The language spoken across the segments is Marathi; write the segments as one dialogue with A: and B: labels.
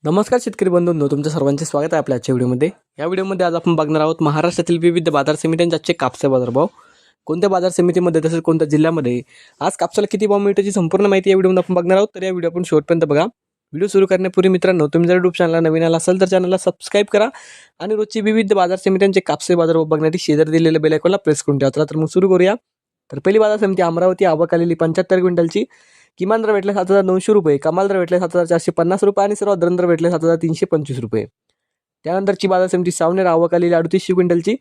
A: नमस्कार शेतकरी बंधूंनो, तुमच्या सर्वांचे स्वागत आहे आपल्या आजच्या व्हिडिओमध्ये। या व्हिडिओमध्ये आज आपण बघणार आहोत महाराष्ट्रातील विविध बाजार समित्यांचे आजचे कापसाचे बाजारभाव। कोणत्या बाजार समितीमध्ये तसेच कोणत्या जिल्ह्यामध्ये आज कापसाला किती भाव मिळतो याची संपूर्ण माहिती या व्हिडिओमध्ये आपण बघणार आहोत। तर या व्हिडिओ आपण शेवटपर्यंत बघा। व्हिडिओ सुरू करण्यापूर्वी मित्रांनो, तुम्ही जर YouTube चॅनलला नवीन आला असाल तर चॅनलला सबस्क्राइब करा आणि रोजची विविध बाजार समित्यांचे कापसाचे बाजारभाव बघण्यासाठी शेजारी दिलेल्या बेल आयकॉनला प्रेस करून ठेवा। तर मग सुरू करूया। तर पहिली बाजार समिती अमरावती, आवक आलेली 75 क्विंटलची। किमान दर भेटले 7,900 रुपये, कमाल दर भेटले 7,450 रुपये आणि सर्वात दर भेटले 7,325 रुपये। त्यानंतरची बाजार समिती सावनेर, आवक आलेली 3800 क्विंटलची।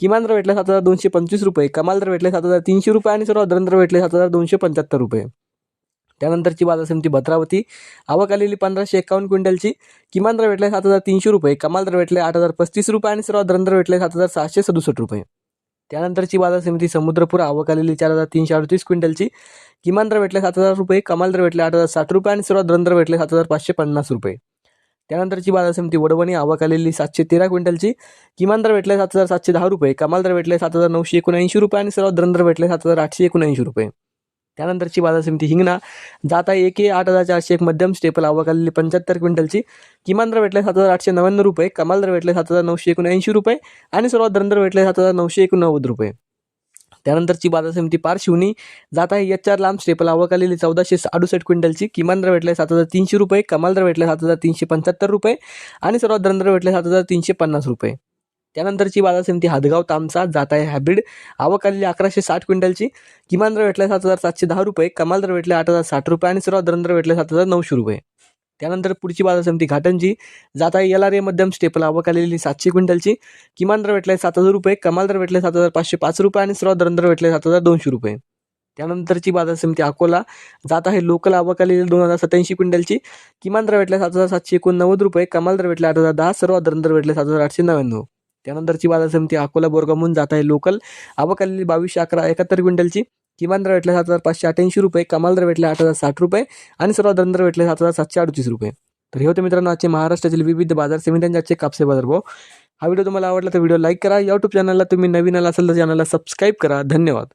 A: किमान दर भेटले 7,225 रुपये, कमाल दर भेटले 7,300 रुपये आणि सर्वात दर भेटले 7,275 रुपये। त्यानंतरची बाजार समिती भद्रावती, आवक आलेली 1551 क्विंटलची। किमान दर भेटले 7,300 रुपये, कमाल दर भेटले 8,035 रुपये आणि सर्वात दर भेटले 7,667 रुपये। त्यानंतरची बाजार समिती समुद्रपूर, आवक आलेली 4,338 क्विंटलची। किमान दर भेटले 7,000 रुपये, कमाल दर भेटले 8,060 रुपये आणि सर्वात दर भेटले 7,550 रुपये। त्यानंतरची बाजार समिती वडवणी, आवक आलेली 713 क्विंटलची। किमान दर भेटले 7,710 रुपये, कमाल दर भेटले 7,979 रुपये आणि सर्वात दर भेटले 7,879 रुपये। त्यानंतरची बाजार समिती हिंगणा, जात आहे 8,401 मध्यम स्टेपल, आवक आलेली 75 क्विंटलची। किमान दर भेटले 7,899 रुपये, कमाल दर भेटले 7,979 रुपये आणि सर्वात दर भेटले 7,989 रुपये। त्यानंतरची बाजार समिती पारशिवनी, जात आहे HR लांब स्टेपल, आवक आलेली 1468 क्विंटलची। किमान दर भेटले 7,300 रुपये, कमाल दर भेटले 7,375 रुपये आणि सर्वात दर भेटले 7,350 रुपये। त्यानंतरची बाजार समिती हदगाव तामसा, जात आहे हायब्रिड, आवक आलेली 1160 क्विंटलची। किमान दर भेटले 7,710 रुपये, कमाल दर भेटले 8,060 रुपये आणि सर्वात दर भेटले 7,900 रुपये। त्यानंतर पुढची बाजार समिती घाटंजी, जात आहे LRA मध्यम स्टेपल, आवक आलेली 700 क्विंटलची। किमान दर भेटले 7,000 रुपये, कमाल दर भेटले 7,505 रुपये आणि सर्वात दर भेटले 7,200 रुपये। त्यानंतरची बाजार समिती अकोला, जात आहे लोकल, आवक आलेली 2,087 क्विंटलची। किमान दर भेटले 7,789 रुपये, कमाल दर भेटले 8,010, सर्वात दर भेटले 7,899। त्यानंतरची बाजार समिती अकोला बोरगामून, जात आहे लोकल, आवक आलेली 2,211 क्विंटलची। किमान दर भेटले 7,588 रुपये, कमाल दर भेटले 8,060 रुपये आणि सर्वात दर भेटले 7,738 रुपये। तर हे होते मित्रांनो आजचे महाराष्ट्रातील विविध बाजार समित्यांचे आजचे कापसे बाजारभाव। हा व्हिडिओ तुम्हाला आवडला तर व्हिडिओ लाईक करा। YouTube चॅनलला तुम्ही नवीन आला असाल तर चॅनलला सबस्क्राईब करा। धन्यवाद।